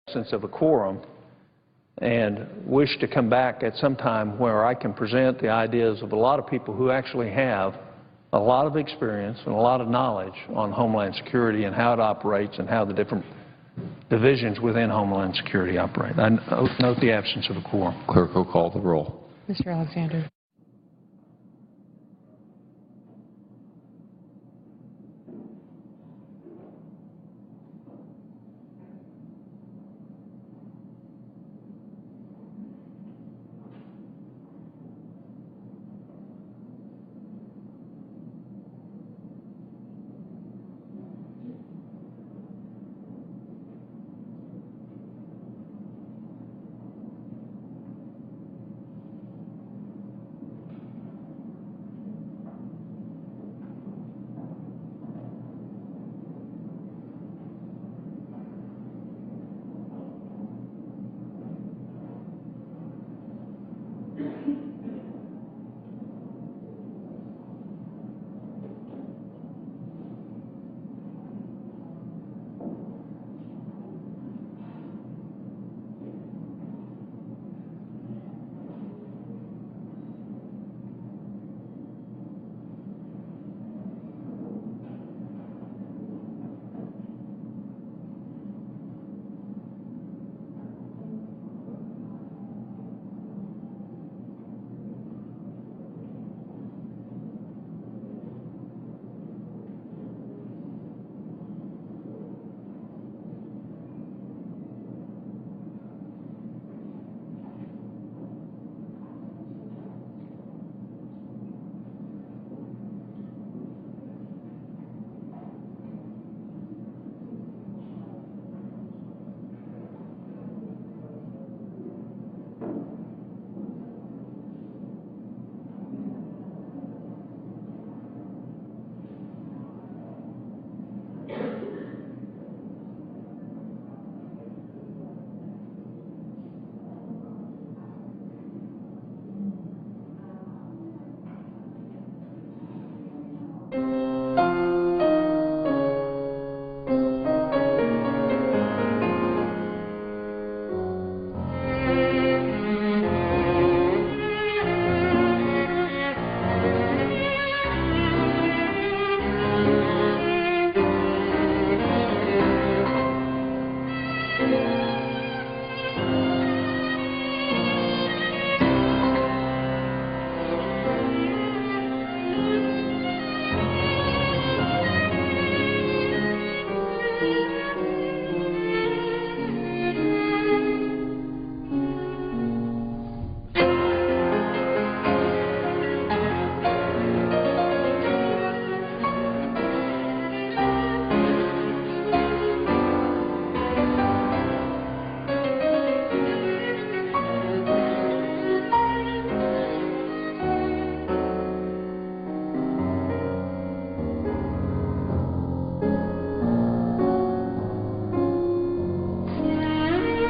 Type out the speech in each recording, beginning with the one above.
absence of a quorum and wish to come back at some time where I can present the ideas of a lot of people who actually have a lot of experience and a lot of knowledge on Homeland Security and how it operates and how the different divisions within Homeland Security operate. I note the absence of a quorum. Clerk will call the roll. Mr. Alexander.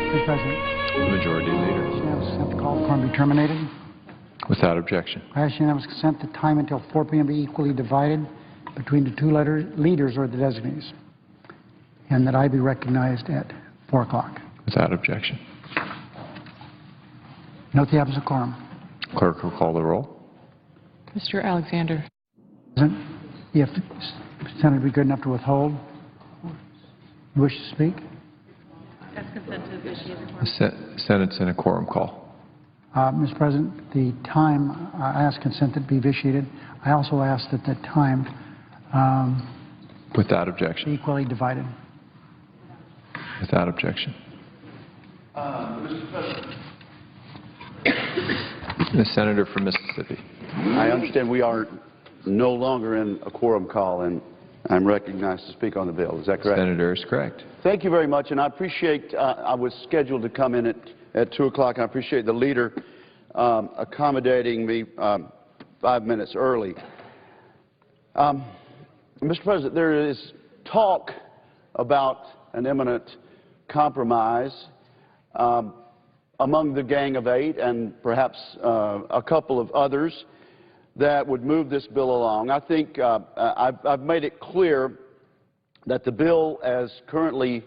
Mr. President. The Majority Leader. Unanimous consent the call quorum be terminated. Without objection. I ask unanimous consent the time until 4 p.m. be equally divided between the two leaders or the designees, and that I be recognized at 4 o'clock. Without objection. Note the absence of quorum. Clerk will call the roll. Mr. Alexander. President, if the Senator be good enough to withhold, wish to speak? Ask consent to initiate the quorum. The Senate's in a quorum call. Mr. President, the time, I ask consent that be vitiated. I also ask that the time Without be objection. equally divided. Without objection. Mr. President, The Senator from Mississippi. I understand we are no longer in a quorum call, and I'm recognized to speak on the bill. Is that correct? Senator is correct. Thank you very much, and I appreciate, I was scheduled to come in at 2 o'clock, and I appreciate the leader accommodating me 5 minutes early. Mr. President, there is talk about an imminent compromise among the Gang of Eight and perhaps a couple of others that would move this bill along. I think I've made it clear that the bill as currently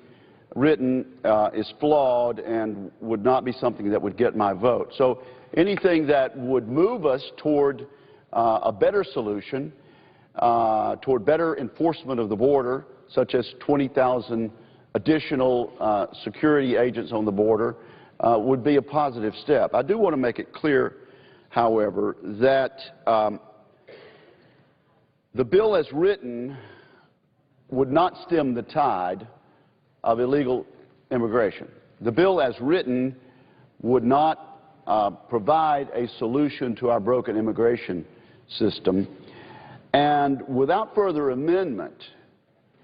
written is flawed and would not be something that would get my vote. So anything that would move us toward a better solution, toward better enforcement of the border, such as 20,000 additional security agents on the border, would be a positive step. I do want to make it clear, however, that the bill as written would not stem the tide of illegal immigration. The bill as written would not provide a solution to our broken immigration system. And without further amendment,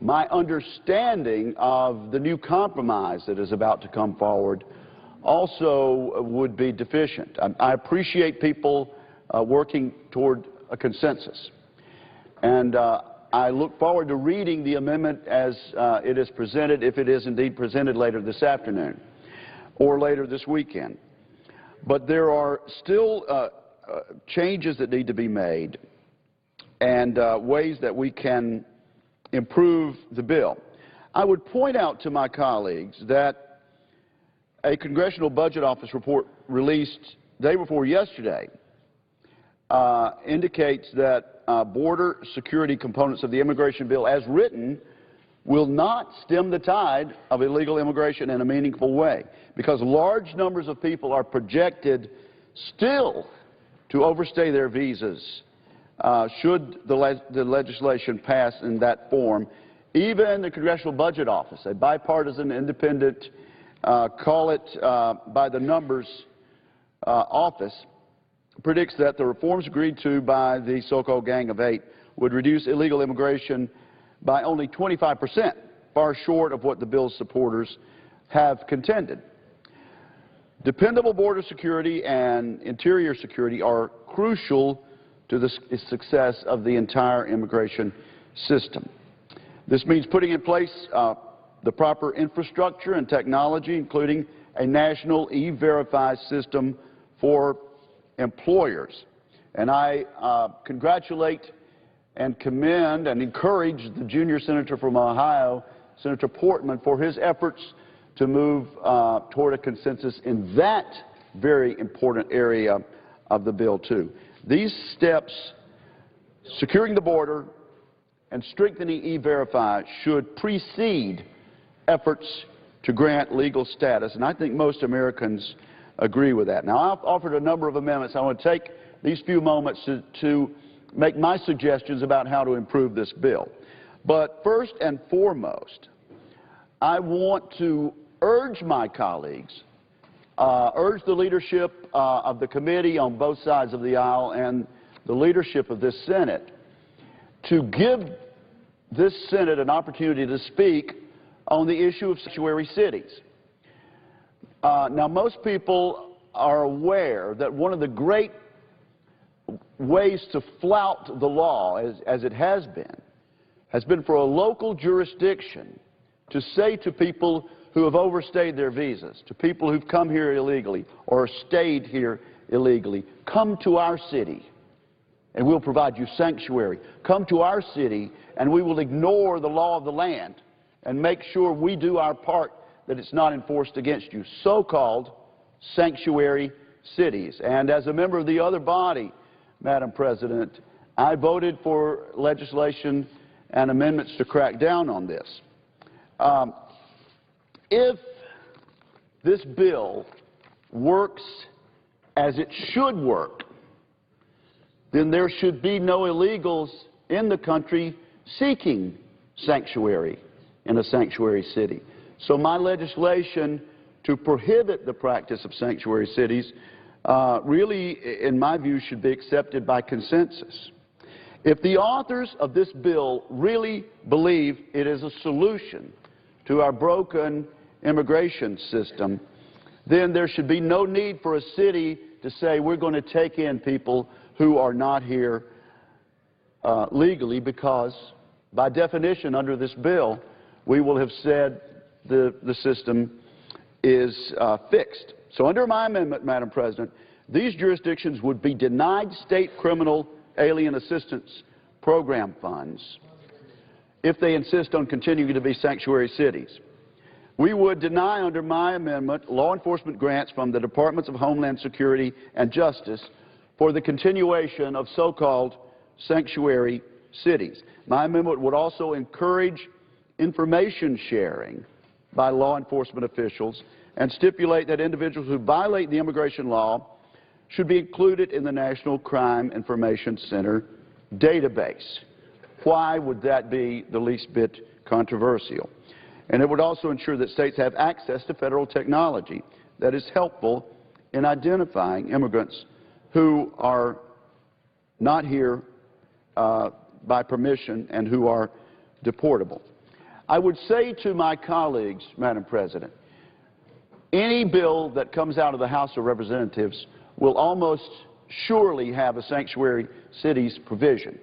my understanding of the new compromise that is about to come forward also would be deficient. I appreciate people working toward a consensus. And I look forward to reading the amendment as it is presented, if it is indeed presented later this afternoon or later this weekend. But there are still changes that need to be made and ways that we can improve the bill. I would point out to my colleagues that a Congressional Budget Office report released day before yesterday indicates that border security components of the immigration bill as written will not stem the tide of illegal immigration in a meaningful way, because large numbers of people are projected still to overstay their visas should the legislation pass in that form. Even the Congressional Budget Office, a bipartisan, independent, call it by the numbers office, predicts that the reforms agreed to by the so-called Gang of Eight would reduce illegal immigration by only 25%, far short of what the bill's supporters have contended. Dependable border security and interior security are crucial to the success of the entire immigration system. This means putting in place the proper infrastructure and technology, including a national E-Verify system for employers. And I congratulate and commend and encourage the junior senator from Ohio, Senator Portman, for his efforts to move toward a consensus in that very important area of the bill, too. These steps, securing the border and strengthening E-Verify, should precede efforts to grant legal status, and I think most Americans agree with that. Now, I've offered a number of amendments. I want to take these few moments to make my suggestions about how to improve this bill. But first and foremost, I want to urge my colleagues, urge the leadership of the committee on both sides of the aisle and the leadership of this Senate to give this Senate an opportunity to speak on the issue of sanctuary cities. Now, most people are aware that one of the great ways to flout the law, as it has been for a local jurisdiction to say to people who have overstayed their visas, to people who've come here illegally or stayed here illegally, come to our city and we'll provide you sanctuary. Come to our city and we will ignore the law of the land and make sure we do our part that it's not enforced against you. So-called sanctuary cities. And as a member of the other body, Madam President, I voted for legislation and amendments to crack down on this. If this bill works as it should work, then there should be no illegals in the country seeking sanctuary in a sanctuary city. So my legislation to prohibit the practice of sanctuary cities really, in my view, should be accepted by consensus. If the authors of this bill really believe it is a solution to our broken immigration system, then there should be no need for a city to say we're going to take in people who are not here legally, because by definition under this bill we will have said the system is fixed. So under my amendment, Madam President, these jurisdictions would be denied state criminal alien assistance program funds if they insist on continuing to be sanctuary cities. We would deny, under my amendment, law enforcement grants from the Departments of Homeland Security and Justice for the continuation of so-called sanctuary cities. My amendment would also encourage information sharing by law enforcement officials and stipulate that individuals who violate the immigration law should be included in the National Crime Information Center database. Why would that be the least bit controversial? And it would also ensure that states have access to federal technology that is helpful in identifying immigrants who are not here by permission and who are deportable. I would say to my colleagues, Madam President, any bill that comes out of the House of Representatives will almost surely have a sanctuary cities provision.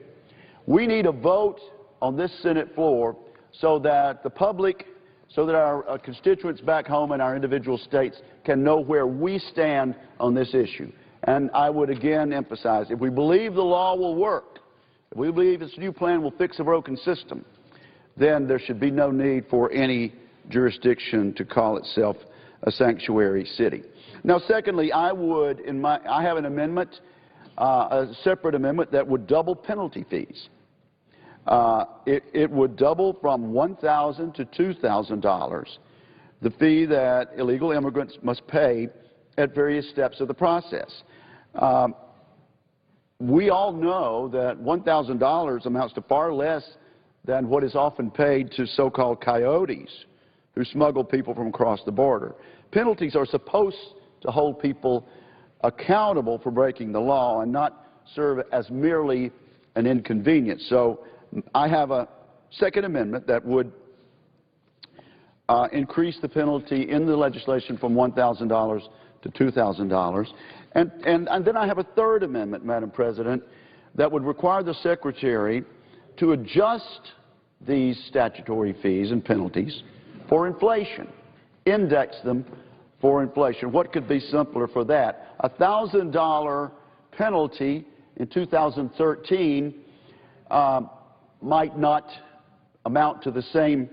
We need a vote on this Senate floor so that the public, so that our constituents back home in our individual states can know where we stand on this issue. And I would again emphasize, if we believe the law will work, if we believe this new plan will fix a broken system, then there should be no need for any jurisdiction to call itself a sanctuary city. Now, secondly, I have an amendment, a separate amendment that would double penalty fees. It would double from $1,000 to $2,000 the fee that illegal immigrants must pay at various steps of the process. We all know that $1,000 amounts to far less than what is often paid to so-called coyotes who smuggle people from across the border. Penalties are supposed to hold people accountable for breaking the law and not serve as merely an inconvenience. So I have a second amendment that would increase the penalty in the legislation from $1,000 to $2,000. And then I have a third amendment, Madam President, that would require the Secretary to adjust these statutory fees and penalties for inflation, index them for inflation. What could be simpler for that? A $1,000 penalty in 2013 might not amount to the same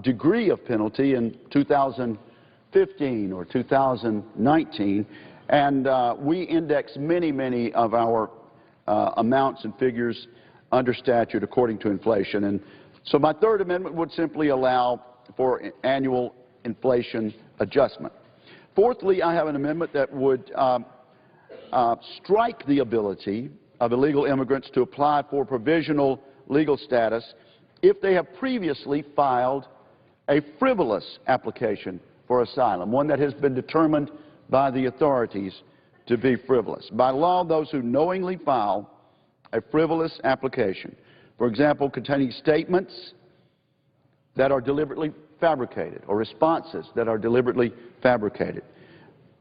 degree of penalty in 2015 or 2019, and we index many of our amounts and figures under statute according to inflation. And so my third amendment would simply allow for annual inflation adjustment. Fourthly, I have an amendment that would strike the ability of illegal immigrants to apply for provisional legal status if they have previously filed a frivolous application for asylum, one that has been determined by the authorities to be frivolous. By law, those who knowingly file a frivolous application, for example, containing statements that are deliberately fabricated or responses that are deliberately fabricated,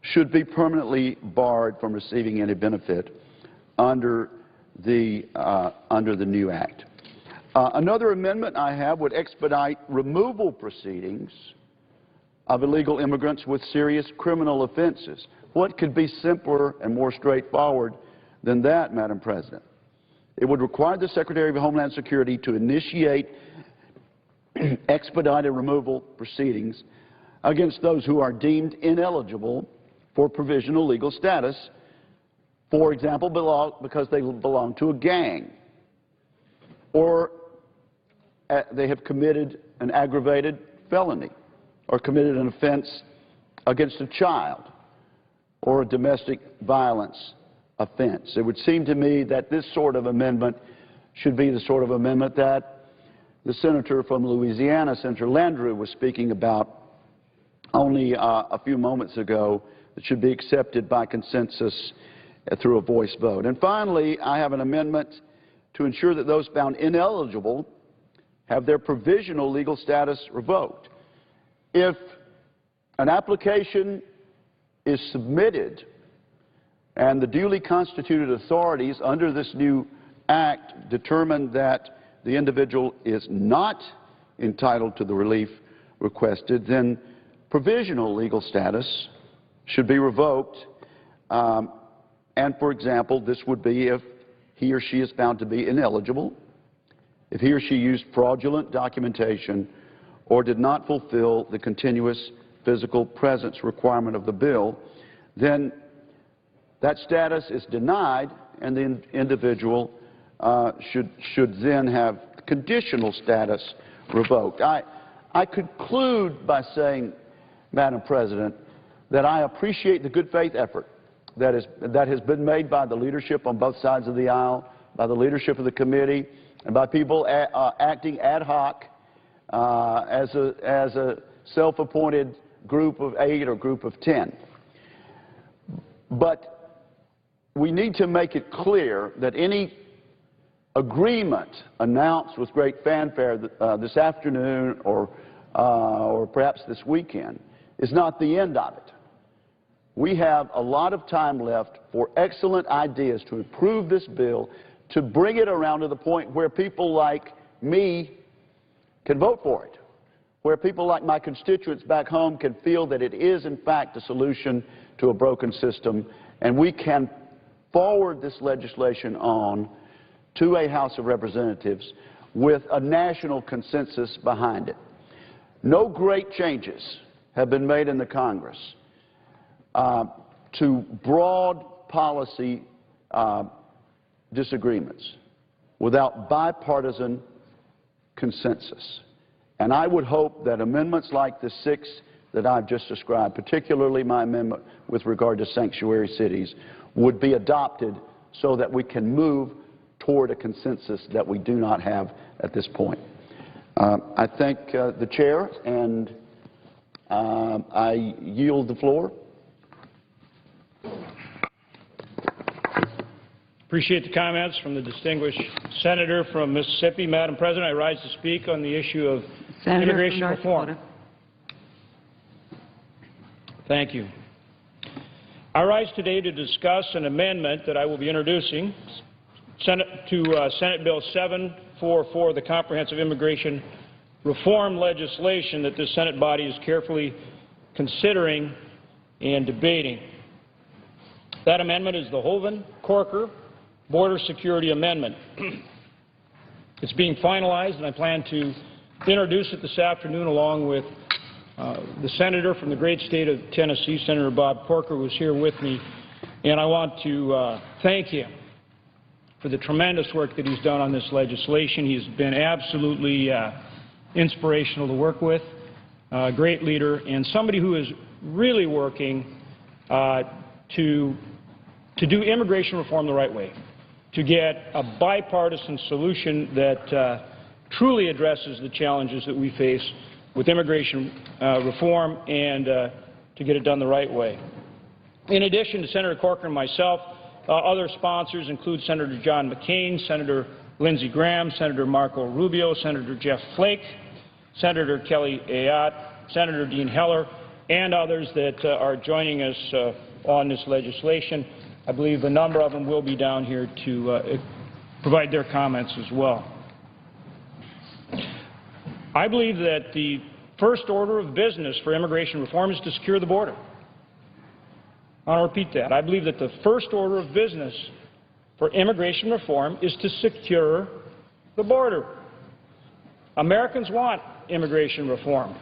should be permanently barred from receiving any benefit under the new act. Another amendment I have would expedite removal proceedings of illegal immigrants with serious criminal offenses. What could be simpler and more straightforward than that, Madam President? It would require the Secretary of Homeland Security to initiate expedited removal proceedings against those who are deemed ineligible for provisional legal status, for example, because they belong to a gang, or they have committed an aggravated felony, or committed an offense against a child, or a domestic violence offense. It would seem to me that this sort of amendment should be the sort of amendment that the senator from Louisiana, Senator Landrieu, was speaking about only a few moments ago, that should be accepted by consensus through a voice vote. And finally, I have an amendment to ensure that those found ineligible have their provisional legal status revoked. If an application is submitted and the duly constituted authorities under this new act determine that the individual is not entitled to the relief requested, then provisional legal status should be revoked. And, for example, this would be if he or she is found to be ineligible, if he or she used fraudulent documentation, or did not fulfill the continuous physical presence requirement of the bill, then that status is denied, and the individual should then have conditional status revoked. I conclude by saying, Madam President, that I appreciate the good faith effort that has been made by the leadership on both sides of the aisle, by the leadership of the committee, and by people acting ad hoc as a self-appointed group of 8 or group of 10. But we need to make it clear that any agreement announced with great fanfare this afternoon or perhaps this weekend is not the end of it. We have a lot of time left for excellent ideas to improve this bill, to bring it around to the point where people like me can vote for it, where people like my constituents back home can feel that it is, in fact, a solution to a broken system, and we can forward this legislation on to a House of Representatives with a national consensus behind it. No great changes have been made in the Congress to broad policy disagreements without bipartisan consensus. And I would hope that amendments like the 6 that I've just described, particularly my amendment with regard to sanctuary cities, would be adopted so that we can move toward a consensus that we do not have at this point. I thank the chair, and I yield the floor. Appreciate the comments from the distinguished senator from Mississippi. Madam President, I rise to speak on the issue of immigration reform. Thank you. I rise today to discuss an amendment that I will be introducing to Senate Bill 744, the Comprehensive Immigration Reform legislation that this Senate body is carefully considering and debating. That amendment is the Hoeven-Corker Border Security Amendment. It's being finalized, and I plan to introduce it this afternoon along with the senator from the great state of Tennessee, Senator Bob Corker, who's here with me, and I want to thank him for the tremendous work that he's done on this legislation. He's been absolutely inspirational to work with, a great leader, and somebody who is really working to do immigration reform the right way, to get a bipartisan solution that truly addresses the challenges that we face with immigration reform, and to get it done the right way. In addition to Senator Corker and myself, other sponsors include Senator John McCain, Senator Lindsey Graham, Senator Marco Rubio, Senator Jeff Flake, Senator Kelly Ayotte, Senator Dean Heller, and others that are joining us on this legislation. I believe a number of them will be down here to provide their comments as well. I believe that the first order of business for immigration reform is to secure the border. I want to repeat that. I believe that the first order of business for immigration reform is to secure the border. Americans want immigration reform.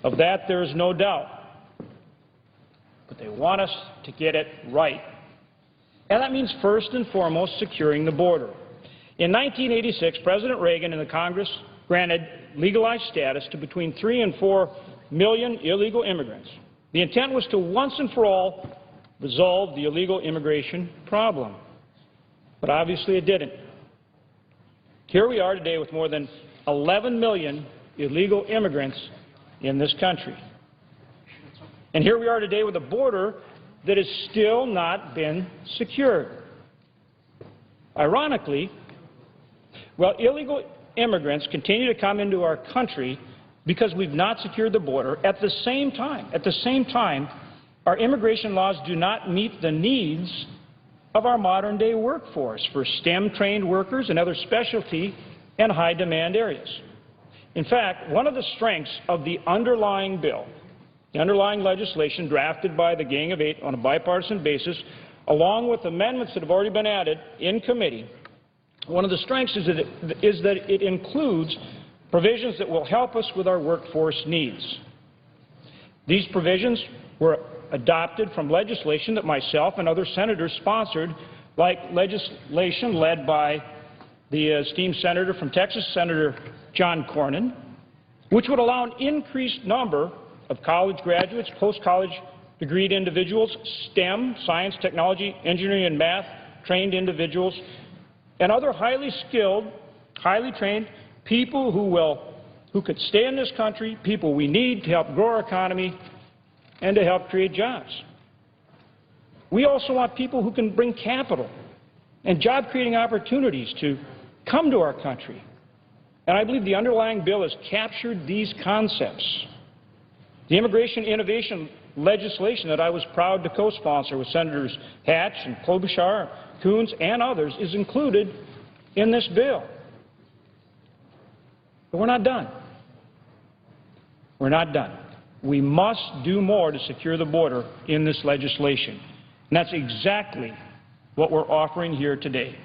Of that, there is no doubt. But they want us to get it right. And that means first and foremost securing the border. In 1986, President Reagan and the Congress granted legalized status to between 3 and 4 million illegal immigrants. The intent was to once and for all resolve the illegal immigration problem. But obviously it didn't. Here we are today with more than 11 million illegal immigrants in this country. And here we are today with a border that has still not been secured. Ironically, while illegal immigrants continue to come into our country because we've not secured the border, at the same time, our immigration laws do not meet the needs of our modern-day workforce for STEM-trained workers and other specialty and high-demand areas. In fact, one of the strengths of the underlying bill, the underlying legislation drafted by the Gang of Eight on a bipartisan basis, along with amendments that have already been added in committee, one of the strengths is that it includes provisions that will help us with our workforce needs. These provisions were adopted from legislation that myself and other senators sponsored, like legislation led by the esteemed senator from Texas, Senator John Cornyn, which would allow an increased number of college graduates, post-college degreed individuals, STEM, science, technology, engineering, and math trained individuals, and other highly skilled, highly trained people who could stay in this country, people we need to help grow our economy and to help create jobs. We also want people who can bring capital and job-creating opportunities to come to our country. And I believe the underlying bill has captured these concepts. The immigration innovation legislation that I was proud to co-sponsor with Senators Hatch and Klobuchar, Coons, and others is included in this bill. But we're not done. We're not done. We must do more to secure the border in this legislation. And that's exactly what we're offering here today.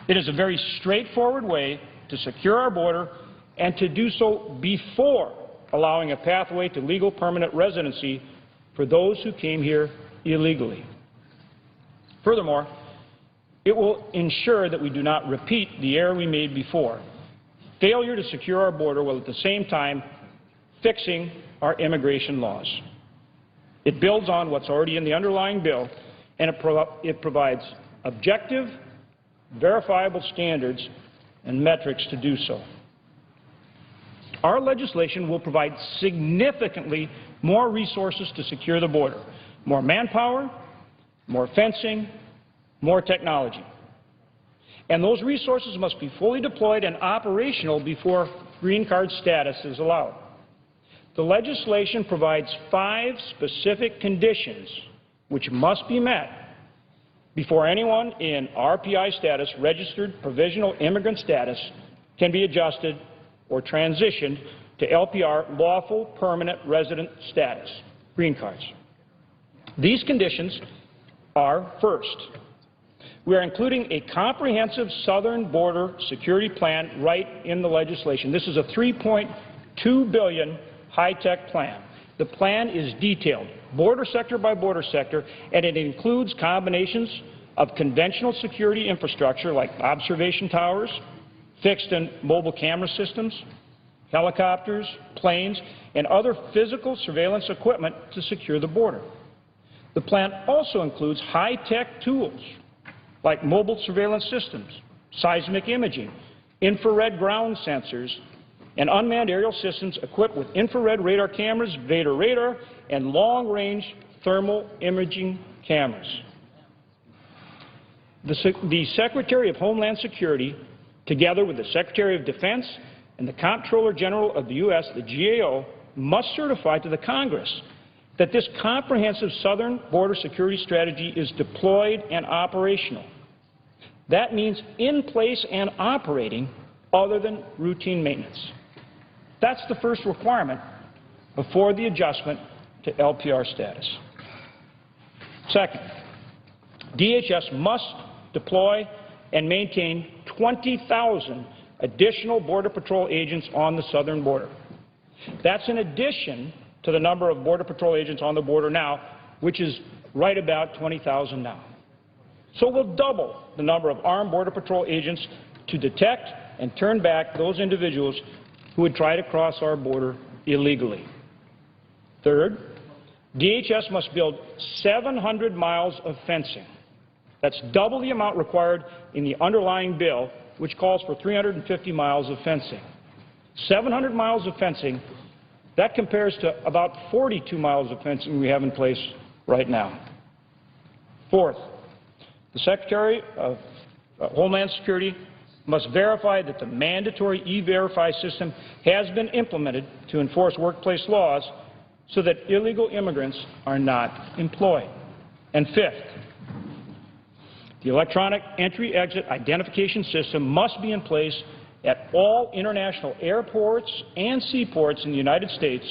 It is a very straightforward way to secure our border and to do so before allowing a pathway to legal permanent residency for those who came here illegally. Furthermore, it will ensure that we do not repeat the error we made before. Failure to secure our border while at the same time fixing our immigration laws. It builds on what's already in the underlying bill, and it provides objective, verifiable standards and metrics to do so. Our legislation will provide significantly more resources to secure the border, more manpower, more fencing, more technology. And those resources must be fully deployed and operational before green card status is allowed. The legislation provides 5 specific conditions which must be met before anyone in RPI status, registered provisional immigrant status, can be adjusted or transitioned to LPR, lawful permanent resident status, green cards. These conditions are, first, we are including a comprehensive southern border security plan right in the legislation. This is a $3.2 billion high-tech plan. The plan is detailed, border sector by border sector, and it includes combinations of conventional security infrastructure like observation towers, fixed and mobile camera systems, helicopters, planes, and other physical surveillance equipment to secure the border. The plan also includes high-tech tools like mobile surveillance systems, seismic imaging, infrared ground sensors, and unmanned aerial systems equipped with infrared radar cameras, Vader radar, and long-range thermal imaging cameras. The Secretary of Homeland Security, together with the Secretary of Defense and the Comptroller General of the U.S., the GAO, must certify to the Congress that this comprehensive southern border security strategy is deployed and operational. That means in place and operating other than routine maintenance. That's the first requirement before the adjustment to LPR status. Second, DHS must deploy and maintain 20,000 additional Border Patrol agents on the southern border. That's in addition to the number of Border Patrol agents on the border now, which is right about 20,000 now. So we'll double the number of armed Border Patrol agents to detect and turn back those individuals who would try to cross our border illegally. Third, DHS must build 700 miles of fencing. That's double the amount required in the underlying bill, which calls for 350 miles of fencing. 700 miles of fencing, that compares to about 42 miles of fencing we have in place right now. Fourth, the Secretary of Homeland Security must verify that the mandatory E-Verify system has been implemented to enforce workplace laws so that illegal immigrants are not employed. And fifth, the electronic entry-exit identification system must be in place at all international airports and seaports in the United States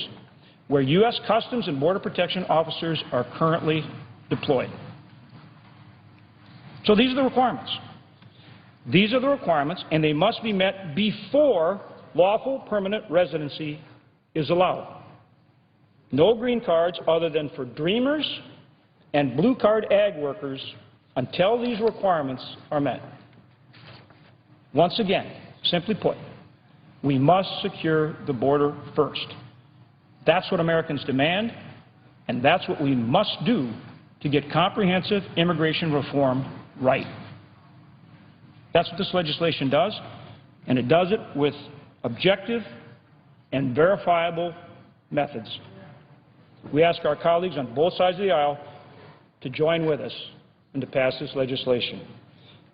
where U.S. Customs and Border Protection officers are currently deployed. So these are the requirements. These are the requirements, and they must be met before lawful permanent residency is allowed. No green cards other than for dreamers and blue card ag workers until these requirements are met. Once again, simply put, we must secure the border first. That's what Americans demand, and that's what we must do to get comprehensive immigration reform right. That's what this legislation does, and it does it with objective and verifiable methods. We ask our colleagues on both sides of the aisle to join with us and to pass this legislation.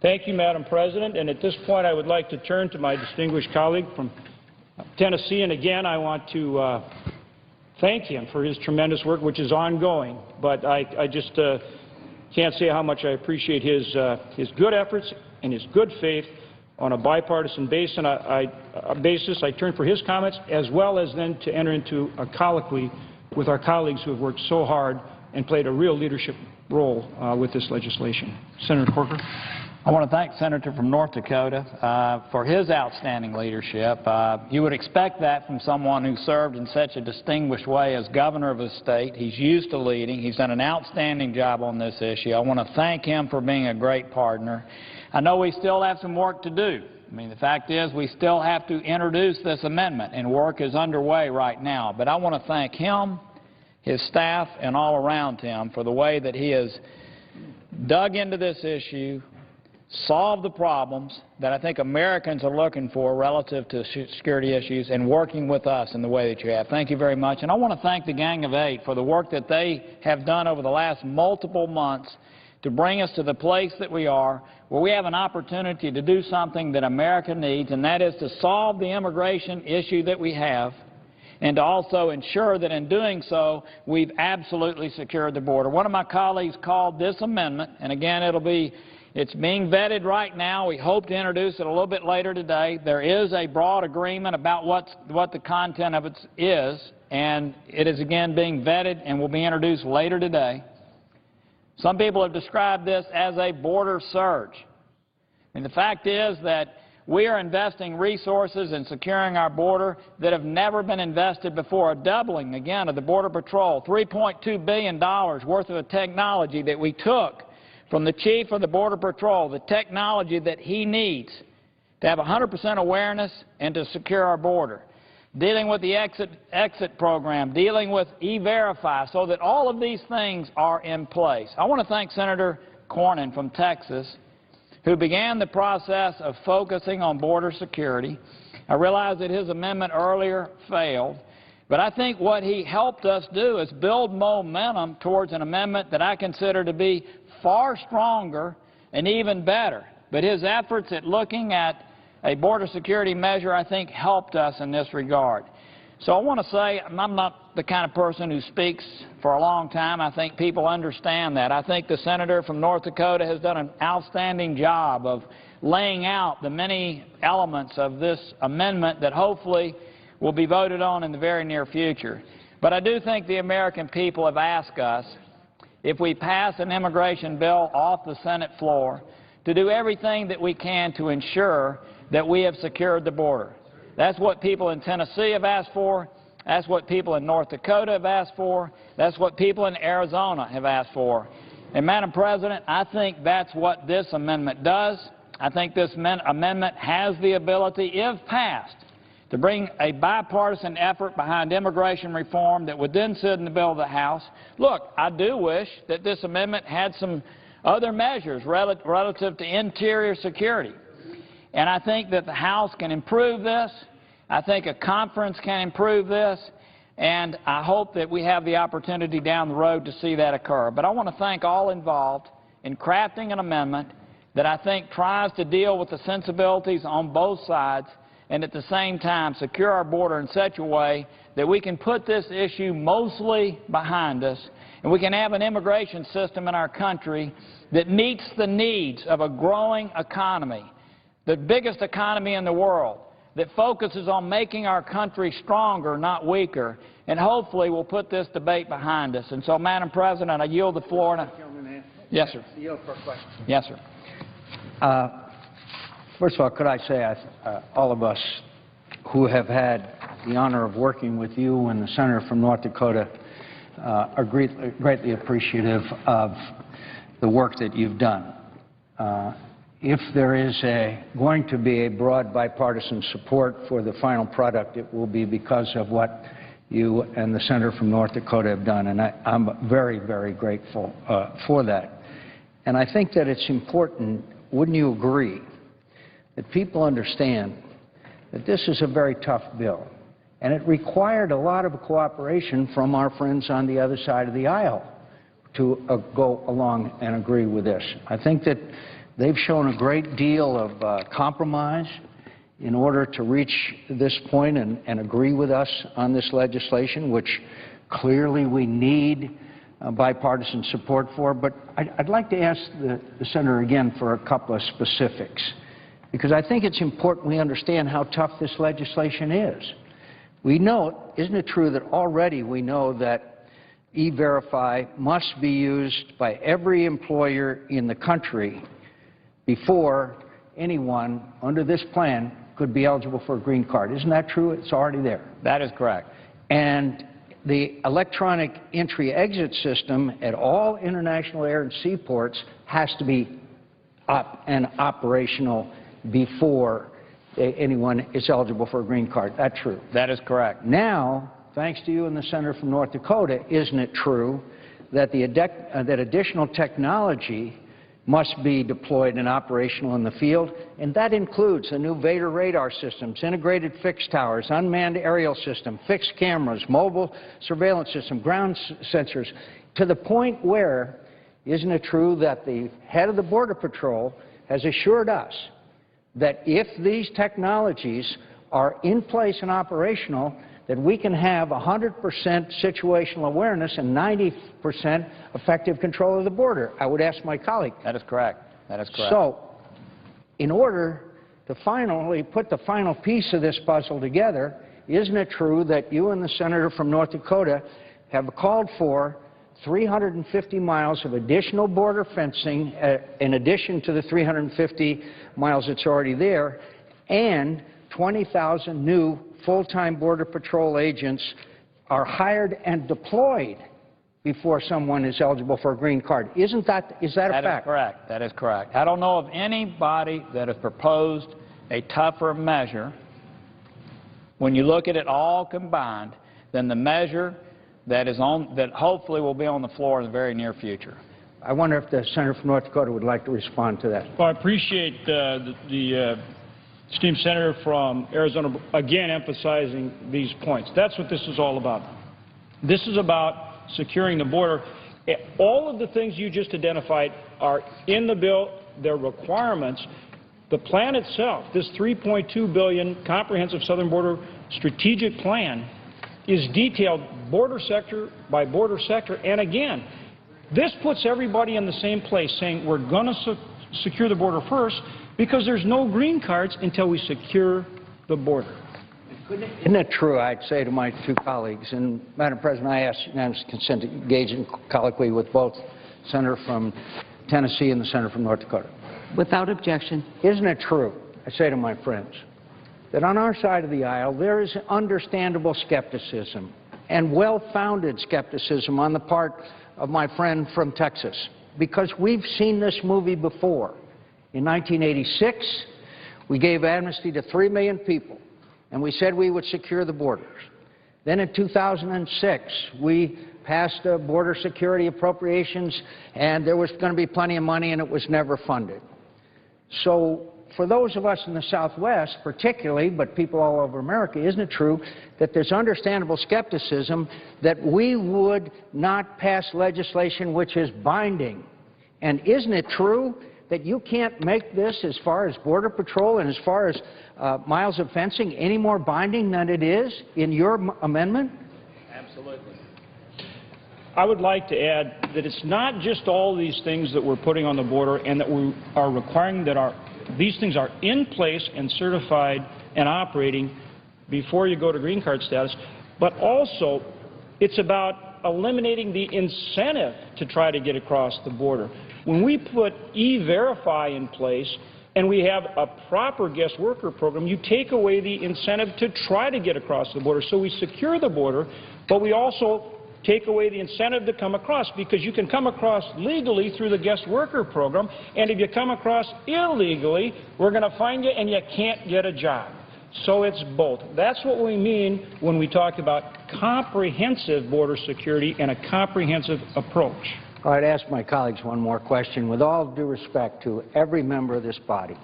Thank you, Madam President, and at this point I would like to turn to my distinguished colleague from Tennessee, and again I want to thank him for his tremendous work, which is ongoing, but I just can't say how much I appreciate his good efforts and his good faith on a bipartisan basis. I turn for his comments, as well as then to enter into a colloquy with our colleagues who have worked so hard and played a real leadership role with this legislation. Senator Corker. I want to thank the Senator from North Dakota for his outstanding leadership. You would expect that from someone who served in such a distinguished way as governor of a state. He's used to leading. He's done an outstanding job on this issue. I want to thank him for being a great partner. I know we still have some work to do. I mean, the fact is we still have to introduce this amendment, and work is underway right now. But I want to thank him, his staff, and all around him for the way that he has dug into this issue, solve the problems that I think Americans are looking for relative to security issues, and working with us in the way that you have. Thank you very much. And I want to thank the Gang of Eight for the work that they have done over the last multiple months to bring us to the place that we are, where we have an opportunity to do something that America needs, and that is to solve the immigration issue that we have, and to also ensure that in doing so, we've absolutely secured the border. One of my colleagues called this amendment, and again, it's being vetted right now. We hope to introduce it a little bit later today. There is a broad agreement about what the content of it is, and it is again being vetted and will be introduced later today. Some people have described this as a border surge. And the fact is that we are investing resources in securing our border that have never been invested before, a doubling, again, of the Border Patrol, $3.2 billion worth of the technology that we took from the chief of the Border Patrol, the technology that he needs to have 100% awareness and to secure our border. Dealing with the exit program, dealing with E-Verify, so that all of these things are in place. I want to thank Senator Cornyn from Texas, who began the process of focusing on border security. I realize that his amendment earlier failed, but I think what he helped us do is build momentum towards an amendment that I consider to be far stronger and even better. But his efforts at looking at a border security measure, I think, helped us in this regard. So I want to say I'm not the kind of person who speaks for a long time. I think people understand that. I think the senator from North Dakota has done an outstanding job of laying out the many elements of this amendment that hopefully will be voted on in the very near future. But I do think the American people have asked us, if we pass an immigration bill off the Senate floor, to do everything that we can to ensure that we have secured the border. That's what people in Tennessee have asked for. That's what people in North Dakota have asked for. That's what people in Arizona have asked for. And, Madam President, I think that's what this amendment does. I think this amendment has the ability, if passed, to bring a bipartisan effort behind immigration reform that would then sit in the bill of the House. Look, I do wish that this amendment had some other measures relative to interior security. And I think that the House can improve this. I think a conference can improve this. And I hope that we have the opportunity down the road to see that occur. But I want to thank all involved in crafting an amendment that I think tries to deal with the sensibilities on both sides and at the same time secure our border in such a way that we can put this issue mostly behind us, and we can have an immigration system in our country that meets the needs of a growing economy, the biggest economy in the world, that focuses on making our country stronger, not weaker, and hopefully we'll put this debate behind us. And so, Madam President, I yield the floor. Yes, sir. Yield for a question. Yes, sir. First of all, could I say all of us who have had the honor of working with you and the senator from North Dakota are greatly appreciative of the work that you've done. If there is going to be a broad bipartisan support for the final product, it will be because of what you and the senator from North Dakota have done, and I'm very, very grateful for that. And I think that it's important, wouldn't you agree, that people understand that this is a very tough bill, and it required a lot of cooperation from our friends on the other side of the aisle to go along and agree with this. I think that they've shown a great deal of compromise in order to reach this point and agree with us on this legislation, which clearly we need bipartisan support for. But I'd like to ask the senator again for a couple of specifics, because I think it's important we understand how tough this legislation is. We know, isn't it true that already we know that E-Verify must be used by every employer in the country before anyone under this plan could be eligible for a green card. Isn't that true? It's already there. That is correct. And the electronic entry-exit system at all international air and seaports has to be up and operational before anyone is eligible for a green card. That's true. That is correct. Now, thanks to you and the senator from North Dakota, isn't it true that that additional technology must be deployed and operational in the field? And that includes the new Vader radar systems, integrated fixed towers, unmanned aerial system, fixed cameras, mobile surveillance system, ground sensors, to the point where, isn't it true that the head of the Border Patrol has assured us that if these technologies are in place and operational, that we can have 100% situational awareness and 90% effective control of the border? I would ask my colleague. That is correct. That is correct. So, in order to finally put the final piece of this puzzle together, isn't it true that you and the senator from North Dakota have called for 350 miles of additional border fencing in addition to the 350 miles that's already there, and 20,000 new full-time Border Patrol agents are hired and deployed before someone is eligible for a green card? Is that a fact? That is correct. That is correct. I don't know of anybody that has proposed a tougher measure, when you look at it all combined, than the measure that hopefully will be on the floor in the very near future. I wonder if the senator from North Dakota would like to respond to that. Well, I appreciate the esteemed senator from Arizona again emphasizing these points. That's what this is all about. This is about securing the border. All of the things you just identified are in the bill. They're requirements. The plan itself, this $3.2 billion comprehensive southern border strategic plan, is detailed border sector by border sector. And again, this puts everybody in the same place, saying we're going to secure the border first, because there's no green cards until we secure the border. Isn't it true, I'd say to my two colleagues, and Madam President, I ask unanimous consent to engage in colloquy with both the senator from Tennessee and the senator from North Dakota. Without objection. Isn't it true, I say to my friends, that on our side of the aisle there is understandable skepticism and well-founded skepticism on the part of my friend from Texas, because we've seen this movie before. In 1986, we gave amnesty to 3 million people, and we said we would secure the borders. Then in 2006, we passed border security appropriations, and there was going to be plenty of money, and it was never funded. So for those of us in the Southwest particularly, but people all over America, isn't it true that there's understandable skepticism that we would not pass legislation which is binding? And isn't it true that you can't make this, as far as Border Patrol and as far as miles of fencing, any more binding than it is in your amendment? Absolutely. I would like to add that it's not just all these things that we're putting on the border and that we are requiring that these things are in place and certified and operating before you go to green card status, but also it's about eliminating the incentive to try to get across the border. When we put E-Verify in place and we have a proper guest worker program, you take away the incentive to try to get across the border. So we secure the border, but we also take away the incentive to come across, because you can come across legally through the guest worker program, and if you come across illegally, we're going to find you and you can't get a job. So it's both. That's what we mean when we talk about comprehensive border security and a comprehensive approach. All right, ask my colleagues one more question. With all due respect to every member of this body,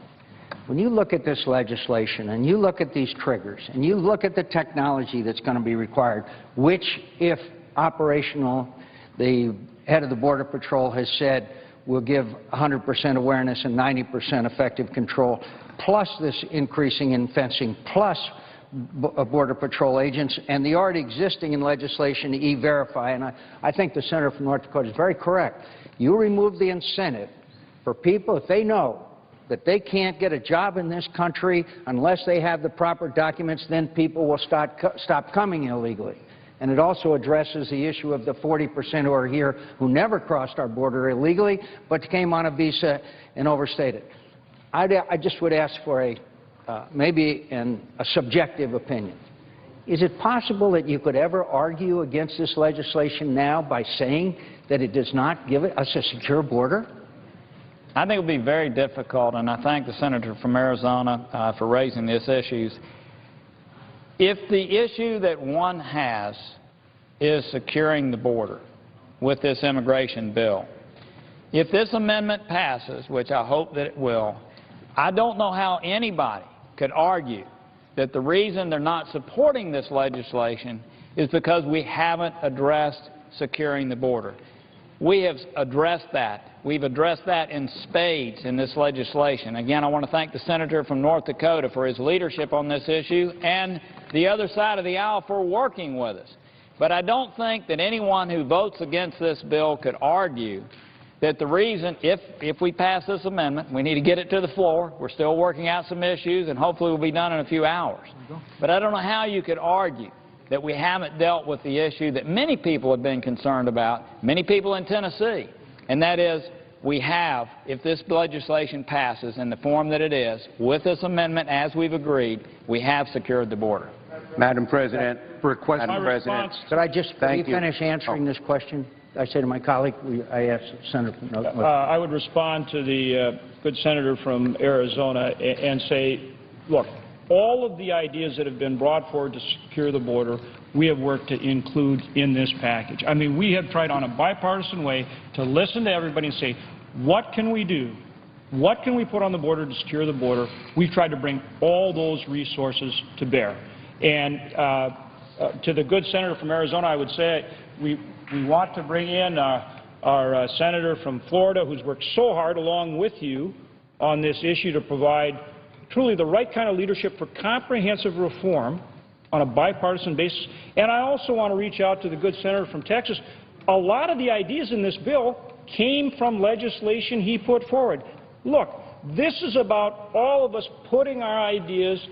when you look at this legislation and you look at these triggers and you look at the technology that's going to be required, which, if operational, the head of the Border Patrol has said will give 100% awareness and 90% effective control, plus this increasing in fencing, plus Border Patrol agents, and the already existing in legislation to E-Verify. And I think the senator from North Dakota is very correct. You remove the incentive for people, if they know that they can't get a job in this country unless they have the proper documents, then people will stop coming illegally. And it also addresses the issue of the 40% who are here who never crossed our border illegally but came on a visa and overstayed it. I just would ask for maybe a subjective opinion. Is it possible that you could ever argue against this legislation now by saying that it does not give us a secure border? I think it would be very difficult, and I thank the senator from Arizona for raising these issues. If the issue that one has is securing the border with this immigration bill, if this amendment passes, which I hope that it will, I don't know how anybody could argue that the reason they're not supporting this legislation is because we haven't addressed securing the border. We have addressed that. We've addressed that in spades in this legislation. Again, I want to thank the senator from North Dakota for his leadership on this issue and the other side of the aisle for working with us. But I don't think that anyone who votes against this bill could argue that the reason, if we pass this amendment, we need to get it to the floor. We're still working out some issues, and hopefully we'll be done in a few hours. But I don't know how you could argue that we haven't dealt with the issue that many people have been concerned about, many people in Tennessee, and that is we have, if this legislation passes in the form that it is, with this amendment as we've agreed, we have secured the border. Madam President, Madam President, could I just finish answering Oh. this question? I say to my colleague, I asked the senator from North Dakota. I would respond to the good senator from Arizona and say, look, all of the ideas that have been brought forward to secure the border, we have worked to include in this package. I mean, we have tried on a bipartisan way to listen to everybody and say, what can we do? What can we put on the border to secure the border? We've tried to bring all those resources to bear. And to the good senator from Arizona, I would say we want to bring in our senator from Florida, who's worked so hard along with you on this issue to provide truly the right kind of leadership for comprehensive reform on a bipartisan basis. And I also want to reach out to the good senator from Texas. A lot of the ideas in this bill came from legislation he put forward. Look, this is about all of us putting our ideas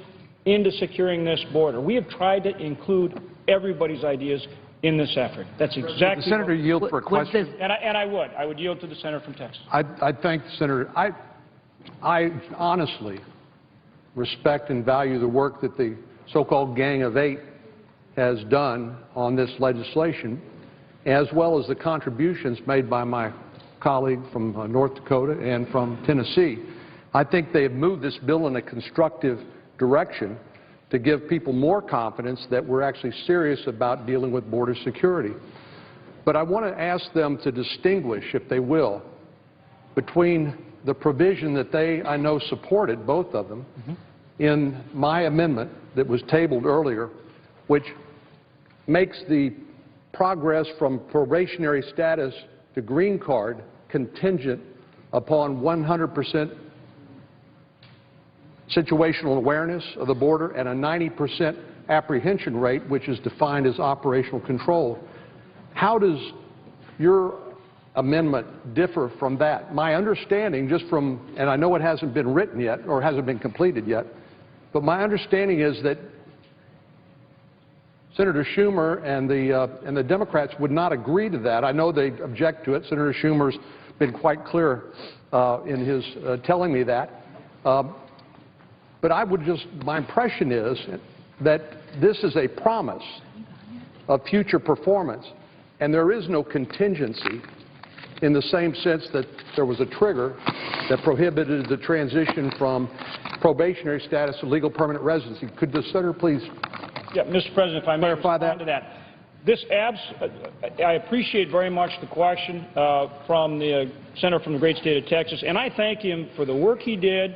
into securing this border. We have tried to include everybody's ideas in this effort. That's exactly the senator yield for a question. And I would yield to the senator from Texas. I'd thank the senator. I honestly respect and value the work that the so-called Gang of Eight has done on this legislation, as well as the contributions made by my colleague from North Dakota and from Tennessee. I think they have moved this bill in a constructive direction to give people more confidence that we're actually serious about dealing with border security. But I want to ask them to distinguish, if they will, between the provision that they, I know, supported, both of them, in my amendment that was tabled earlier, which makes the progress from probationary status to green card contingent upon 100% situational awareness of the border and a 90% apprehension rate, which is defined as operational control. How does your amendment differ from that? My understanding, just from, and I know it hasn't been written yet or hasn't been completed yet, but my understanding is that Senator Schumer and the Democrats would not agree to that. I know they object to it. Senator Schumer's been quite clear in his telling me that. But my impression is that this is a promise of future performance, and there is no contingency in the same sense that there was a trigger that prohibited the transition from probationary status to legal permanent residency. Could the Senator please Yeah, Mr. President, if I may clarify respond to that. I appreciate very much the question from the Senator from the great state of Texas, and I thank him for the work he did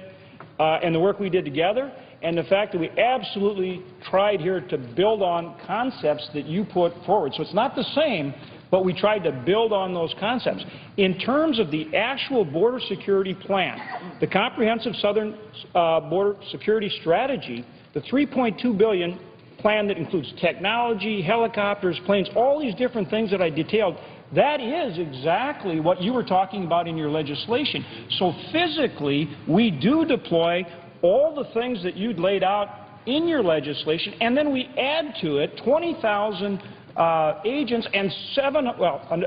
and the work we did together, and the fact that we absolutely tried here to build on concepts that you put forward. So it's not the same, but we tried to build on those concepts. In terms of the actual border security plan, the comprehensive southern border security strategy, the $3.2 billion plan that includes technology, helicopters, planes, all these different things that I detailed, that is exactly what you were talking about in your legislation. So physically, we do deploy all the things that you'd laid out in your legislation, and then we add to it 20,000 agents and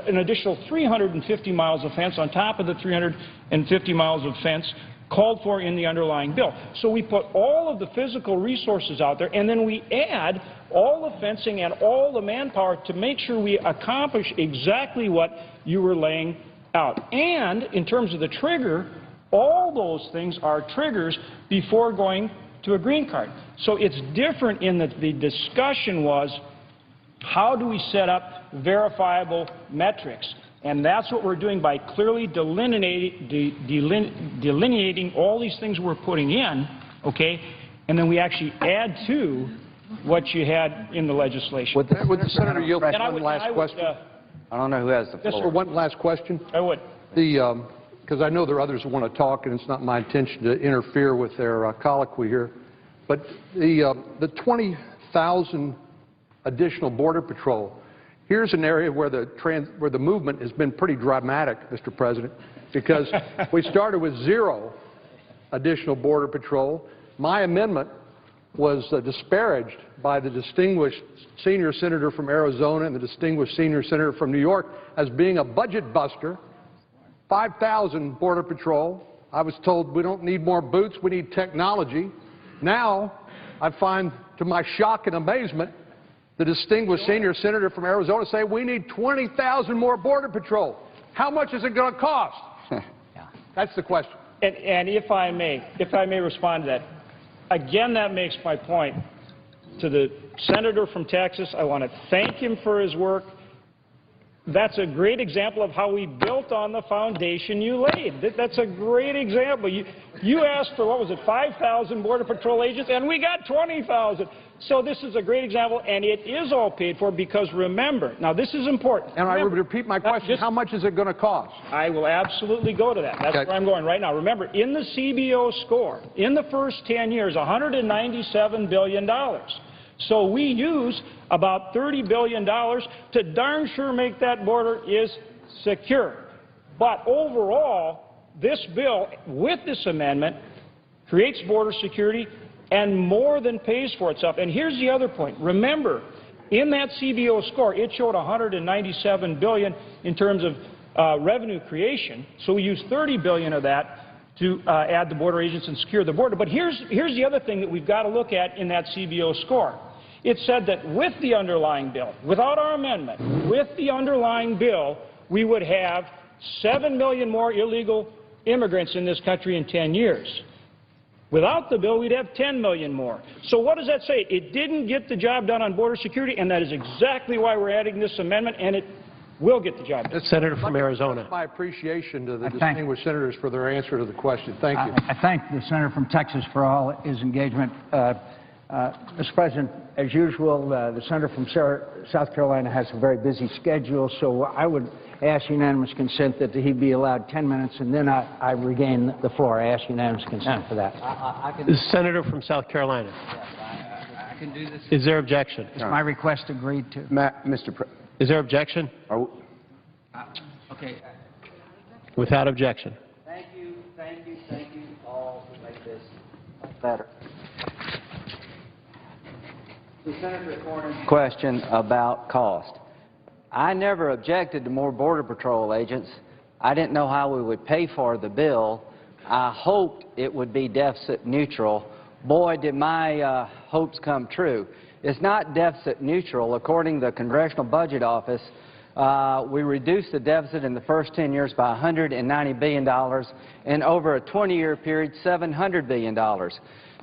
an additional 350 miles of fence on top of the 350 miles of fence called for in the underlying bill. So we put all of the physical resources out there, and then we add all the fencing and all the manpower to make sure we accomplish exactly what you were laying out. And in terms of the trigger, all those things are triggers before going to a green card. So it's different in that the discussion was, how do we set up verifiable metrics? And that's what we're doing by clearly delineating all these things we're putting in, okay? And then we actually add to what you had in the legislation. Would the Senator yield one last question? I don't know who has the floor. Yes, sir, one last question. I would. Because I know there are others who want to talk, and it's not my intention to interfere with their colloquy here. But the 20,000 additional Border Patrol, here's an area where the movement has been pretty dramatic, Mr. President, because we started with 0 additional Border Patrol. My amendment was disparaged by the distinguished senior senator from Arizona and the distinguished senior senator from New York as being a budget buster. 5,000 Border Patrol. I was told we don't need more boots, we need technology. Now, I find, to my shock and amazement, the distinguished senior senator from Arizona say we need 20,000 more Border Patrol. How much is it going to cost? That's the question. And if I may respond to that, again, that makes my point. To the senator from Texas, I want to thank him for his work. That's a great example of how we built on the foundation you laid. That's a great example. You asked for, what was it, 5,000 Border Patrol agents, and we got 20,000. So this is a great example, and it is all paid for because, remember, now this is important. And I would repeat my question, how much is it going to cost? I will absolutely go to that. That's where I'm going right now. Remember, in the CBO score, in the first 10 years, $197 billion. So we use about $30 billion to darn sure make that border is secure. But overall, this bill, with this amendment, creates border security and more than pays for itself. And here's the other point. Remember, in that CBO score, it showed $197 billion in terms of revenue creation. So we used $30 billion of that to add the border agents and secure the border. But here's the other thing that we've got to look at in that CBO score. It said that with the underlying bill, without our amendment, with the underlying bill, we would have 7 million more illegal immigrants in this country in 10 years. Without the bill, we'd have 10 million more. So what does that say? It didn't get the job done on border security, and that is exactly why we're adding this amendment, and it will get the job done. Senator from Arizona. My appreciation to the distinguished senators for their answer to the question. Thank you. I thank the senator from Texas for all his engagement. Mr. President, as usual, the senator from South Carolina has a very busy schedule, so I would ask unanimous consent that he be allowed 10 minutes, and then I regain the floor. I ask unanimous consent for that. The senator from South Carolina. I can do this. Is there objection? Is my request agreed to? Mr. President. Is there objection? Okay. Without objection. Thank you all to make this better. The Senator Cornyn's question about cost. I never objected to more Border Patrol agents. I didn't know how we would pay for the bill I hoped it would be deficit neutral. Boy, did my hopes come true. It's not deficit neutral. According to the Congressional Budget Office, we reduced the deficit in the first 10 years by $190 billion, and over a 20-year period, $700 billion.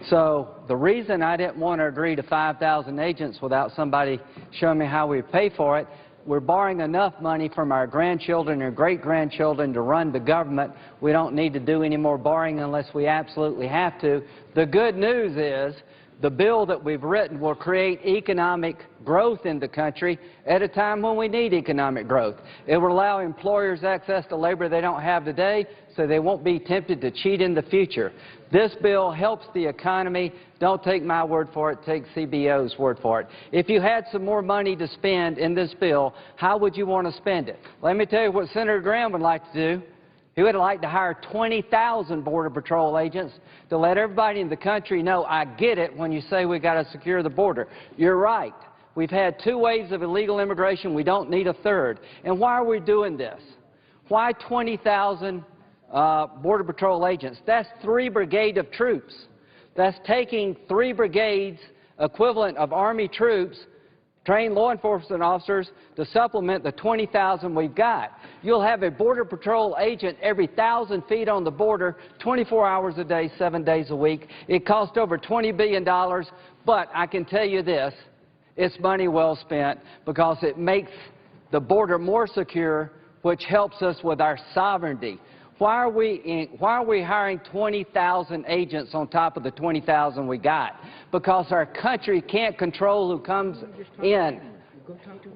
So the reason I didn't want to agree to 5,000 agents without somebody showing me how we pay for it, we're borrowing enough money from our grandchildren and great-grandchildren to run the government. We don't need to do any more borrowing unless we absolutely have to. The good news is the bill that we've written will create economic growth in the country at a time when we need economic growth. It will allow employers access to labor they don't have today, so they won't be tempted to cheat in the future. This bill helps the economy. Don't take my word for it. Take CBO's word for it. If you had some more money to spend in this bill, how would you want to spend it? Let me tell you what Senator Graham would like to do. He would like to hire 20,000 Border Patrol agents to let everybody in the country know, I get it when you say we've got to secure the border. You're right. We've had 2 waves of illegal immigration. We don't need a third. And why are we doing this? Why 20,000 Border Patrol agents? That's 3 brigades of troops. That's taking 3 brigades equivalent of Army troops, trained law enforcement officers, to supplement the 20,000 we've got. You'll have a Border Patrol agent every 1,000 feet on the border, 24 hours a day, 7 days a week. It costs over $20 billion, but I can tell you this, it's money well spent because it makes the border more secure, which helps us with our sovereignty. Why are we hiring 20,000 agents on top of the 20,000 we got? Because our country can't control who comes in.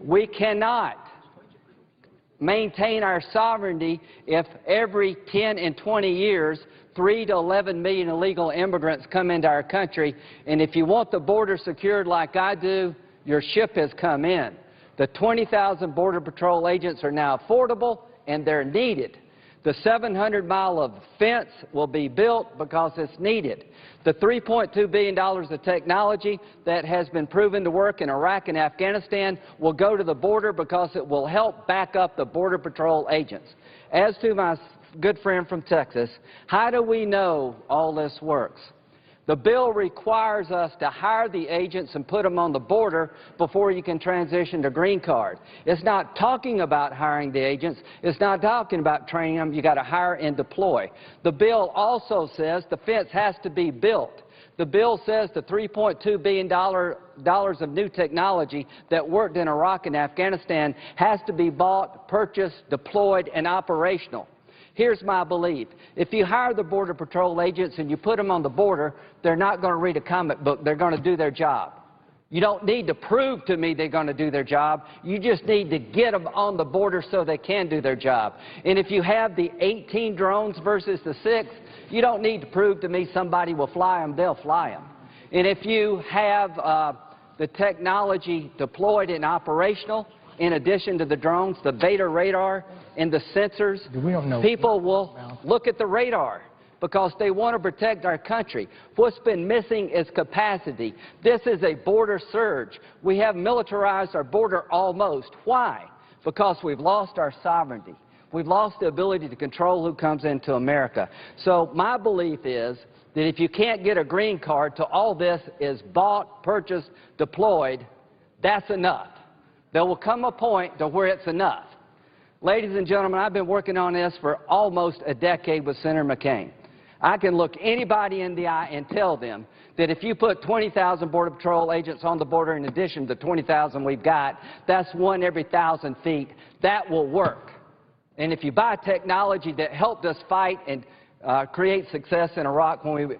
We cannot maintain our sovereignty if every 10 and 20 years 3 to 11 million illegal immigrants come into our country. And if you want the border secured like I do, your ship has come in. The 20,000 Border Patrol agents are now affordable and they're needed. The 700-mile of fence will be built because it's needed. The $3.2 billion of technology that has been proven to work in Iraq and Afghanistan will go to the border because it will help back up the Border Patrol agents. As to my good friend from Texas, how do we know all this works? The bill requires us to hire the agents and put them on the border before you can transition to green card. It's not talking about hiring the agents. It's not talking about training them. You've got to hire and deploy. The bill also says the fence has to be built. The bill says the $3.2 billion of new technology that worked in Iraq and Afghanistan has to be bought, purchased, deployed, and operational. Here's my belief. If you hire the Border Patrol agents and you put them on the border, they're not going to read a comic book. They're going to do their job. You don't need to prove to me they're going to do their job. You just need to get them on the border so they can do their job. And if you have the 18 drones versus the 6, you don't need to prove to me somebody will fly them. They'll fly them. And if you have the technology deployed and operational, in addition to the drones, the Beta radar and the sensors, people will look at the radar because they want to protect our country. What's been missing is capacity. This is a border surge. We have militarized our border almost. Why? Because we've lost our sovereignty. We've lost the ability to control who comes into America. So my belief is that if you can't get a green card till all this is bought, purchased, deployed, that's enough. There will come a point to where it's enough. Ladies and gentlemen, I've been working on this for almost a decade with Senator McCain. I can look anybody in the eye and tell them that if you put 20,000 Border Patrol agents on the border in addition to the 20,000 we've got, that's 1 every 1,000 feet. That will work. And if you buy technology that helped us fight and create success in Iraq when we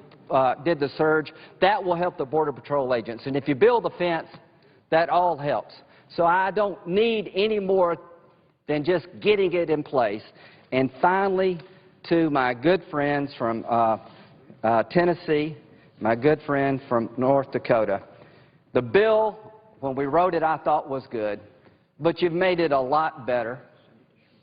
did the surge, that will help the Border Patrol agents. And if you build the fence, that all helps. So I don't need any more than just getting it in place. And finally, to my good friends from Tennessee, my good friend from North Dakota, the bill, when we wrote it, I thought was good, but you've made it a lot better.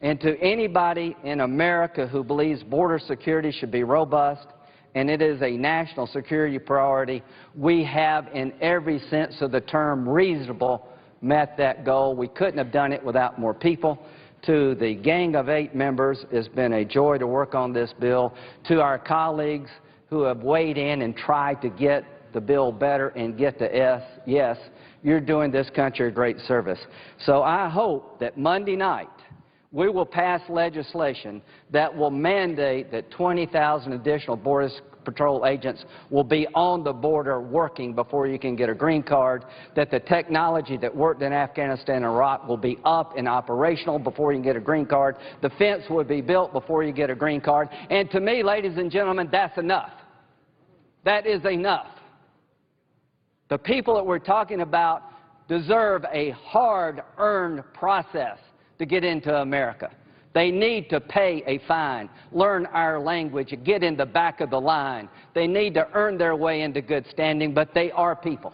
And to anybody in America who believes border security should be robust, and it is a national security priority, we have, in every sense of the term reasonable, met that goal. We couldn't have done it without more people. To the Gang of 8 members, it's been a joy to work on this bill. To our colleagues who have weighed in and tried to get the bill better and get to yes, you're doing this country a great service. So I hope that Monday night we will pass legislation that will mandate that 20,000 additional Border Patrol agents will be on the border working before you can get a green card, that the technology that worked in Afghanistan and Iraq will be up and operational before you can get a green card, the fence will be built before you get a green card, and to me, ladies and gentlemen, that's enough. That is enough. The people that we're talking about deserve a hard-earned process to get into America. They need to pay a fine, learn our language, get in the back of the line. They need to earn their way into good standing, but they are people.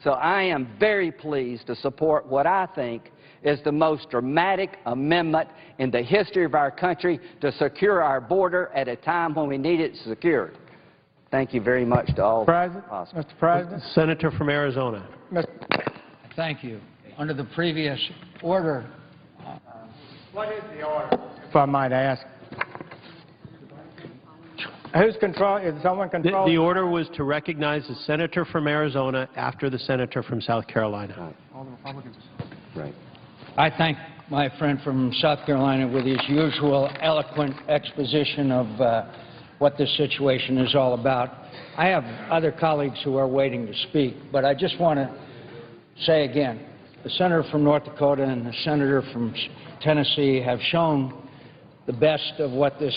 So I am very pleased to support what I think is the most dramatic amendment in the history of our country to secure our border at a time when we need it secured. Thank you very much to all. Mr. President. Senator from Arizona. Thank you. Under the previous order, What is the order, if I might ask? Who's control? Is someone controlling? The order was to recognize the senator from Arizona after the senator from South Carolina. All the Republicans. Right. I thank my friend from South Carolina with his usual eloquent exposition of what this situation is all about. I have other colleagues who are waiting to speak, but I just want to say again, the senator from North Dakota and the senator from Tennessee have shown the best of what this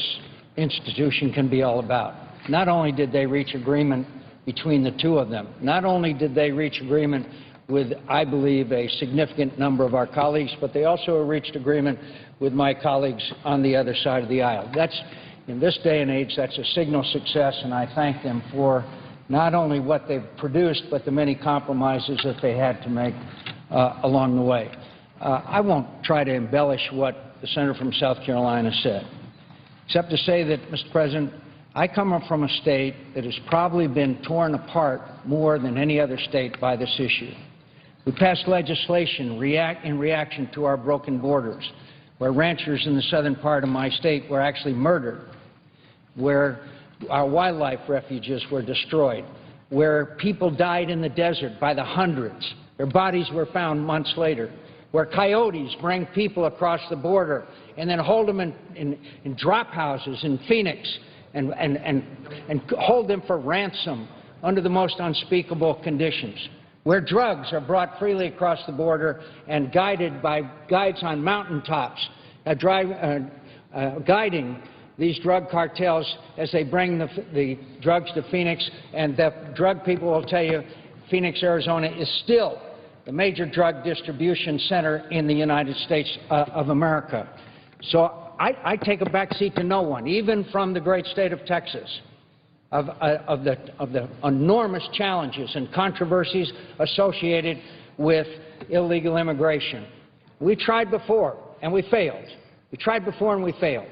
institution can be all about. Not only did they reach agreement between the two of them, not only did they reach agreement with, I believe, a significant number of our colleagues, but they also reached agreement with my colleagues on the other side of the aisle. That's, in this day and age, that's a signal success, and I thank them for not only what they've produced, but the many compromises that they had to make along the way. I won't try to embellish what the senator from South Carolina said, except to say that, Mr. President, I come from a state that has probably been torn apart more than any other state by this issue. We passed legislation in reaction to our broken borders, where ranchers in the southern part of my state were actually murdered, where our wildlife refuges were destroyed, where people died in the desert by the hundreds. Their bodies were found months later, where coyotes bring people across the border and then hold them in drop houses in Phoenix and hold them for ransom under the most unspeakable conditions, where drugs are brought freely across the border and guided by guides on mountaintops, guiding these drug cartels as they bring the drugs to Phoenix. And the drug people will tell you Phoenix, Arizona is still the major drug distribution center in the United States of America. So I take a back seat to no one, even from the great state of Texas, of the enormous challenges and controversies associated with illegal immigration. We tried before, and we failed. We tried before, and we failed.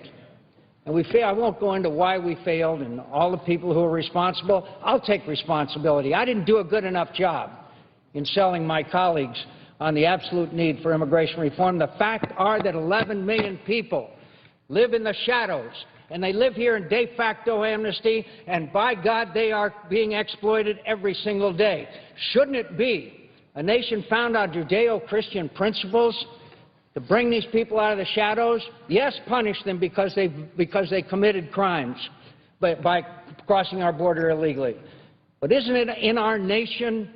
And I won't go into why we failed and all the people who are responsible. I'll take responsibility. I didn't do a good enough job in selling my colleagues on the absolute need for immigration reform. The fact are that 11 million people live in the shadows, and they live here in de facto amnesty, and by God, they are being exploited every single day. Shouldn't it be a nation founded on Judeo-Christian principles to bring these people out of the shadows? Yes, punish them because they committed crimes by crossing our border illegally. But isn't it in our nation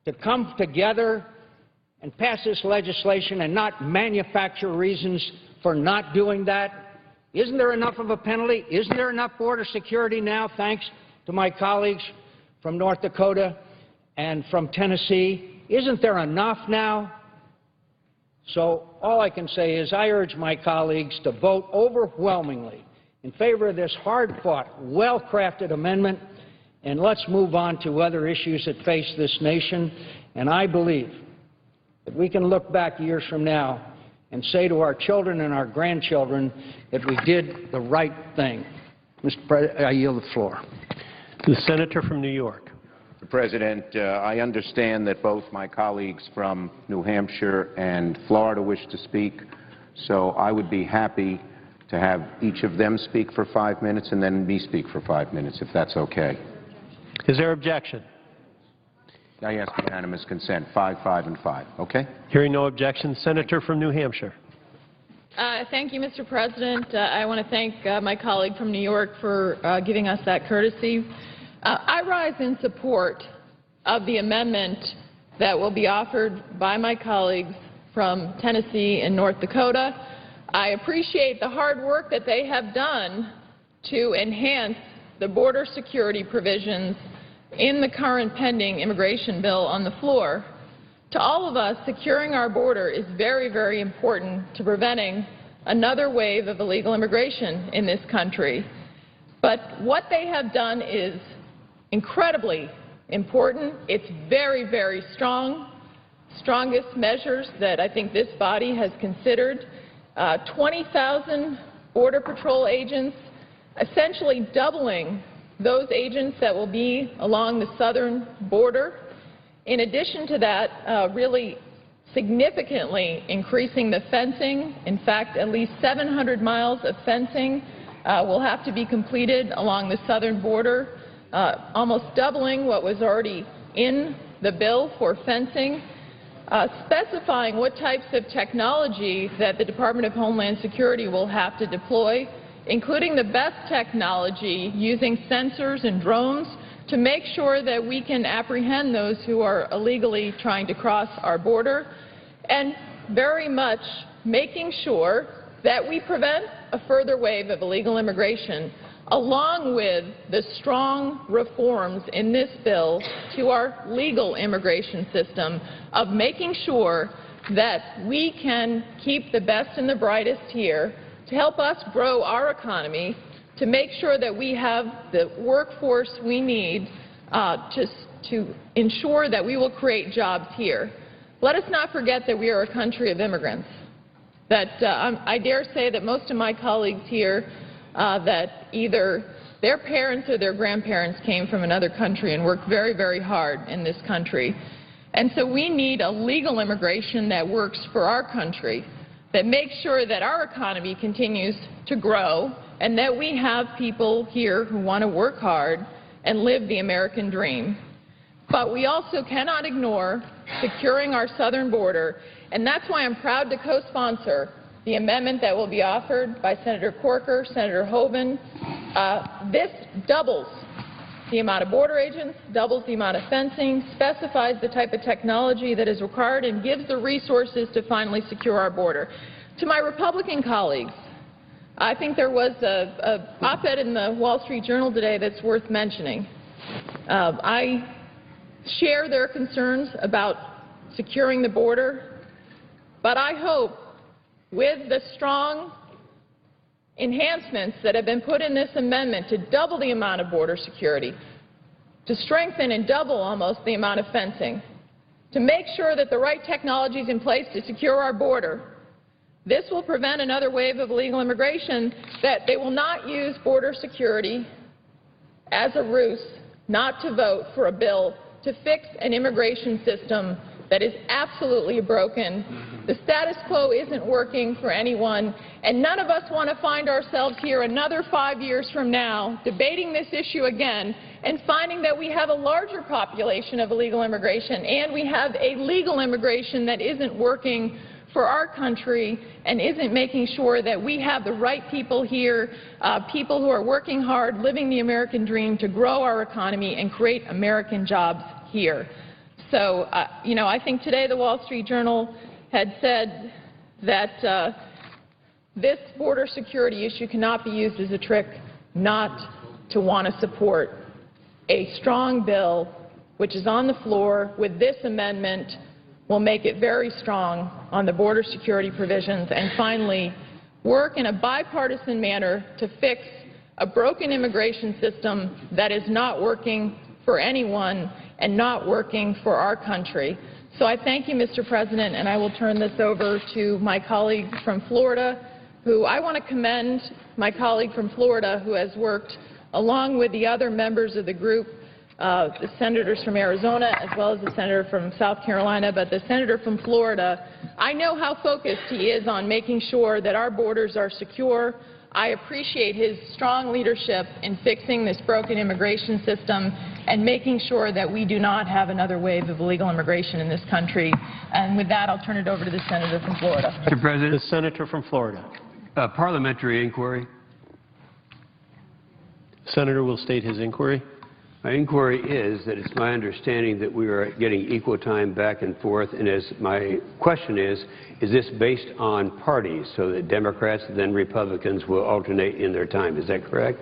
to come together and pass this legislation and not manufacture reasons for not doing that? Isn't there enough of a penalty? Isn't there enough border security now, thanks to my colleagues from North Dakota and from Tennessee? Isn't there enough now? So all I can say is I urge my colleagues to vote overwhelmingly in favor of this hard-fought, well-crafted amendment, and let's move on to other issues that face this nation. And I believe that we can look back years from now and say to our children and our grandchildren that we did the right thing. Mr. President, I yield the floor. The senator from New York. Mr. President, I understand that both my colleagues from New Hampshire and Florida wish to speak. So I would be happy to have each of them speak for 5 minutes and then me speak for 5 minutes, if that's okay. Is there objection? I ask unanimous consent, 5, 5, and 5, okay? Hearing no objection, Senator from New Hampshire. Thank you, Mr. President. I want to thank my colleague from New York for giving us that courtesy. I rise in support of the amendment that will be offered by my colleagues from Tennessee and North Dakota. I appreciate the hard work that they have done to enhance the border security provisions in the current pending immigration bill on the floor. To all of us, securing our border is very, very important to preventing another wave of illegal immigration in this country. But what they have done is incredibly important. It's very, very strong, strongest measures that I think this body has considered. 20,000 Border Patrol agents, essentially doubling those agents that will be along the southern border. In addition to that, really significantly increasing the fencing. In fact, at least 700 miles of fencing will have to be completed along the southern border, almost doubling what was already in the bill for fencing, specifying what types of technology that the Department of Homeland Security will have to deploy, including the best technology using sensors and drones to make sure that we can apprehend those who are illegally trying to cross our border, and very much making sure that we prevent a further wave of illegal immigration, along with the strong reforms in this bill to our legal immigration system of making sure that we can keep the best and the brightest here to help us grow our economy, to make sure that we have the workforce we need to ensure that we will create jobs here. Let us not forget that we are a country of immigrants, that I dare say that most of my colleagues here that either their parents or their grandparents came from another country and worked very, very hard in this country. And so we need a legal immigration that works for our country, that makes sure that our economy continues to grow and that we have people here who want to work hard and live the American dream. But we also cannot ignore securing our southern border, and that's why I'm proud to co-sponsor the amendment that will be offered by Senator Corker, Senator Hoeven. This doubles the amount of border agents, doubles the amount of fencing, specifies the type of technology that is required, and gives the resources to finally secure our border. To my Republican colleagues, I think there was an op-ed in the Wall Street Journal today that's worth mentioning. I share their concerns about securing the border, but I hope with the strong enhancements that have been put in this amendment to double the amount of border security, to strengthen and double almost the amount of fencing, to make sure that the right technology is in place to secure our border, this will prevent another wave of illegal immigration, that they will not use border security as a ruse not to vote for a bill to fix an immigration system that is absolutely broken. The status quo isn't working for anyone, and none of us want to find ourselves here another 5 years from now debating this issue again and finding that we have a larger population of illegal immigration and we have a legal immigration that isn't working for our country and isn't making sure that we have the right people here, people who are working hard, living the American dream to grow our economy and create American jobs here. So, I think today the Wall Street Journal had said that this border security issue cannot be used as a trick not to want to support a strong bill which is on the floor with this amendment will make it very strong on the border security provisions and finally work in a bipartisan manner to fix a broken immigration system that is not working for anyone and not working for our country. So I thank you, Mr. President, and I will turn this over to my colleague from Florida, who I want to commend my colleague from Florida who has worked along with the other members of the group, the senators from Arizona as well as the senator from South Carolina, but the senator from Florida I know how focused he is on making sure that our borders are secure. I appreciate his strong leadership in fixing this broken immigration system and making sure that we do not have another wave of illegal immigration in this country. And with that, I'll turn it over to the senator from Florida. Mr. President. The senator from Florida. Parliamentary inquiry. Senator will state his inquiry. My inquiry is that it's my understanding that we are getting equal time back and forth, and as my question is this based on parties, so that Democrats and then Republicans will alternate in their time? Is that correct?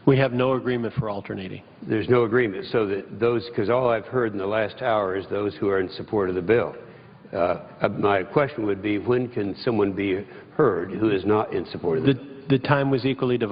We have no agreement for alternating. There's no agreement, so that those, because all I've heard in the last hour is those who are in support of the bill. My question would be, when can someone be heard who is not in support of the bill? The time was equally divided.